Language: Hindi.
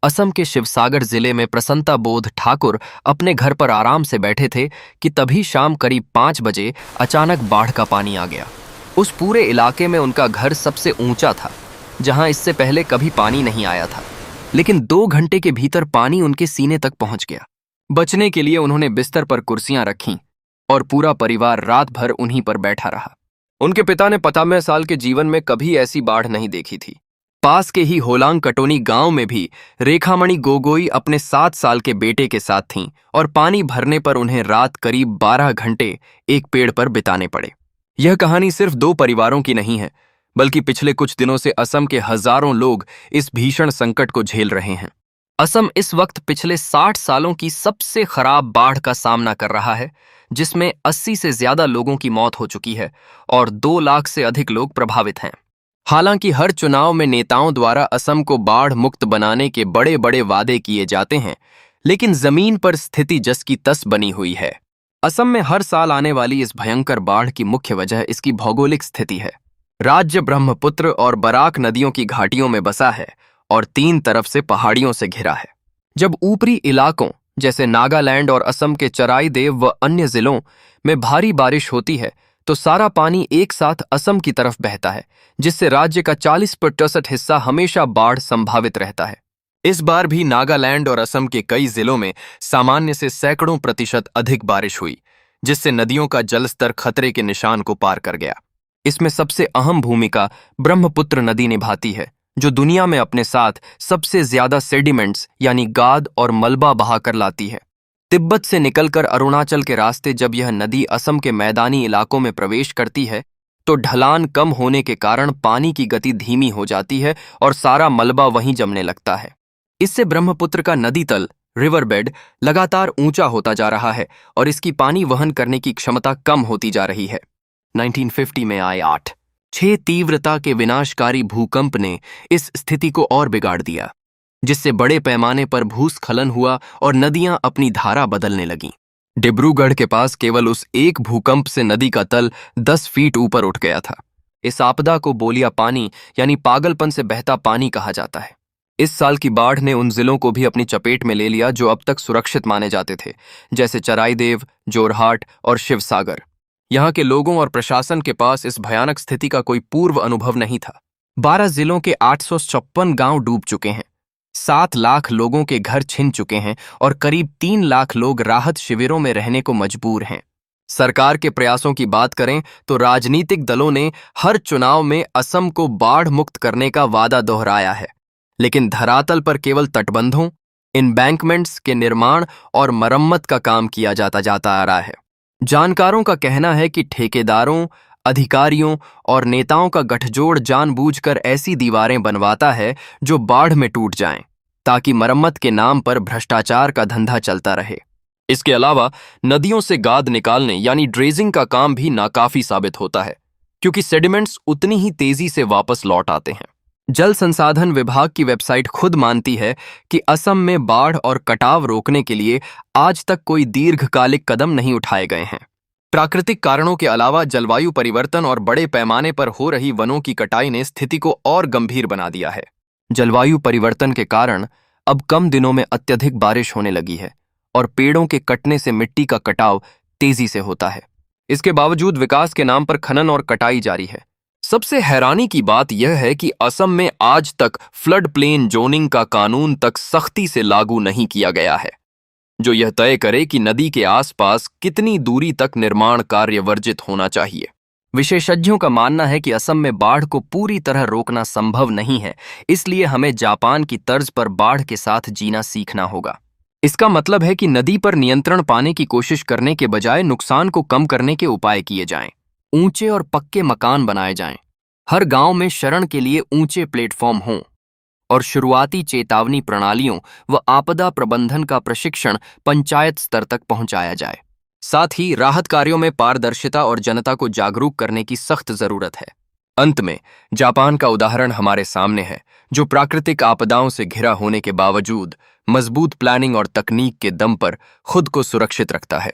असम के शिवसागर जिले में प्रसन्नता बोध ठाकुर अपने घर पर आराम से बैठे थे कि तभी शाम करीब 5 बजे अचानक बाढ़ का पानी आ गया। उस पूरे इलाके में उनका घर सबसे ऊंचा था, जहां इससे पहले कभी पानी नहीं आया था। लेकिन 2 घंटे के भीतर पानी उनके सीने तक पहुंच गया। बचने के लिए उन्होंने बिस्तर पर कुर्सियां रखीं और पूरा परिवार रात भर उन्हीं पर बैठा रहा। उनके पिता ने 95 साल के जीवन में कभी ऐसी बाढ़ नहीं देखी थी। पास के ही होलांग कटोनी गांव में भी रेखामणि गोगोई अपने 7 साल के बेटे के साथ थीं और पानी भरने पर उन्हें रात करीब 12 घंटे एक पेड़ पर बिताने पड़े। यह कहानी सिर्फ 2 परिवारों की नहीं है, बल्कि पिछले कुछ दिनों से असम के हजारों लोग इस भीषण संकट को झेल रहे हैं। असम इस वक्त पिछले 60 सालों की सबसे खराब बाढ़ का सामना कर रहा है, जिसमें 80 से ज्यादा लोगों की मौत हो चुकी है और 2 लाख से अधिक लोग प्रभावित हैं। हालांकि हर चुनाव में नेताओं द्वारा असम को बाढ़ मुक्त बनाने के बड़े बड़े वादे किए जाते हैं, लेकिन जमीन पर स्थिति जस की तस बनी हुई है। असम में हर साल आने वाली इस भयंकर बाढ़ की मुख्य वजह इसकी भौगोलिक स्थिति है। राज्य ब्रह्मपुत्र और बराक नदियों की घाटियों में बसा है और 3 तरफ से पहाड़ियों से घिरा है। जब ऊपरी इलाकों जैसे नागालैंड और असम के चराई देव व अन्य जिलों में भारी बारिश होती है तो सारा पानी एक साथ असम की तरफ बहता है, जिससे राज्य का 40% हिस्सा हमेशा बाढ़ संभावित रहता है। इस बार भी नागालैंड और असम के कई जिलों में सामान्य से सैकड़ों प्रतिशत अधिक बारिश हुई, जिससे नदियों का जलस्तर खतरे के निशान को पार कर गया। इसमें सबसे अहम भूमिका ब्रह्मपुत्र नदी निभाती है, जो दुनिया में अपने साथ सबसे ज्यादा सेडिमेंट्स यानी गाद और मलबा बहाकर लाती है। तिब्बत से निकलकर अरुणाचल के रास्ते जब यह नदी असम के मैदानी इलाकों में प्रवेश करती है तो ढलान कम होने के कारण पानी की गति धीमी हो जाती है और सारा मलबा वहीं जमने लगता है। इससे ब्रह्मपुत्र का नदी तल रिवर बेड लगातार ऊंचा होता जा रहा है और इसकी पानी वहन करने की क्षमता कम होती जा रही है। 1950 में आए 8.6 तीव्रता के विनाशकारी भूकंप ने इस स्थिति को और बिगाड़ दिया, जिससे बड़े पैमाने पर भूस्खलन हुआ और नदियां अपनी धारा बदलने लगीं। डिब्रूगढ़ के पास केवल उस एक भूकंप से नदी का तल 10 फीट ऊपर उठ गया था। इस आपदा को बोलिया पानी यानी पागलपन से बहता पानी कहा जाता है। इस साल की बाढ़ ने उन जिलों को भी अपनी चपेट में ले लिया जो अब तक सुरक्षित माने जाते थे, जैसे चराईदेव, जोरहाट और शिवसागर। यहाँ के लोगों और प्रशासन के पास इस भयानक स्थिति का कोई पूर्व अनुभव नहीं था। 12 जिलों के 856 गांव डूब चुके हैं, 7 लाख लोगों के घर छिन चुके हैं और करीब 3 लाख लोग राहत शिविरों में रहने को मजबूर हैं। सरकार के प्रयासों की बात करें तो राजनीतिक दलों ने हर चुनाव में असम को बाढ़ मुक्त करने का वादा दोहराया है, लेकिन धरातल पर केवल तटबंधों, एम्बैंकमेंट्स के निर्माण और मरम्मत का काम किया जाता आ रहा है। जानकारों का कहना है कि ठेकेदारों, अधिकारियों और नेताओं का गठजोड़ जानबूझकर ऐसी दीवारें बनवाता है जो बाढ़ में टूट जाएं, ताकि मरम्मत के नाम पर भ्रष्टाचार का धंधा चलता रहे। इसके अलावा नदियों से गाद निकालने यानी ड्रेजिंग का काम भी नाकाफी साबित होता है, क्योंकि सेडिमेंट्स उतनी ही तेजी से वापस लौट आते हैं। जल संसाधन विभाग की वेबसाइट खुद मानती है कि असम में बाढ़ और कटाव रोकने के लिए आज तक कोई दीर्घकालिक कदम नहीं उठाए गए हैं। प्राकृतिक कारणों के अलावा जलवायु परिवर्तन और बड़े पैमाने पर हो रही वनों की कटाई ने स्थिति को और गंभीर बना दिया है। जलवायु परिवर्तन के कारण अब कम दिनों में अत्यधिक बारिश होने लगी है और पेड़ों के कटने से मिट्टी का कटाव तेजी से होता है। इसके बावजूद विकास के नाम पर खनन और कटाई जारी है। सबसे हैरानी की बात यह है कि असम में आज तक फ्लड प्लेन जोनिंग का कानून तक सख्ती से लागू नहीं किया गया है, जो यह तय करे कि नदी के आसपास कितनी दूरी तक निर्माण कार्य वर्जित होना चाहिए। विशेषज्ञों का मानना है कि असम में बाढ़ को पूरी तरह रोकना संभव नहीं है, इसलिए हमें जापान की तर्ज पर बाढ़ के साथ जीना सीखना होगा। इसका मतलब है कि नदी पर नियंत्रण पाने की कोशिश करने के बजाय नुकसान को कम करने के उपाय किए जाएं। ऊंचे और पक्के मकान बनाए जाएं, हर गांव में शरण के लिए ऊंचे प्लेटफॉर्म हों और शुरुआती चेतावनी प्रणालियों व आपदा प्रबंधन का प्रशिक्षण पंचायत स्तर तक पहुंचाया जाए। साथ ही राहत कार्यों में पारदर्शिता और जनता को जागरूक करने की सख्त जरूरत है। अंत में जापान का उदाहरण हमारे सामने है, जो प्राकृतिक आपदाओं से घिरा होने के बावजूद मजबूत प्लानिंग और तकनीक के दम पर खुद को सुरक्षित रखता है।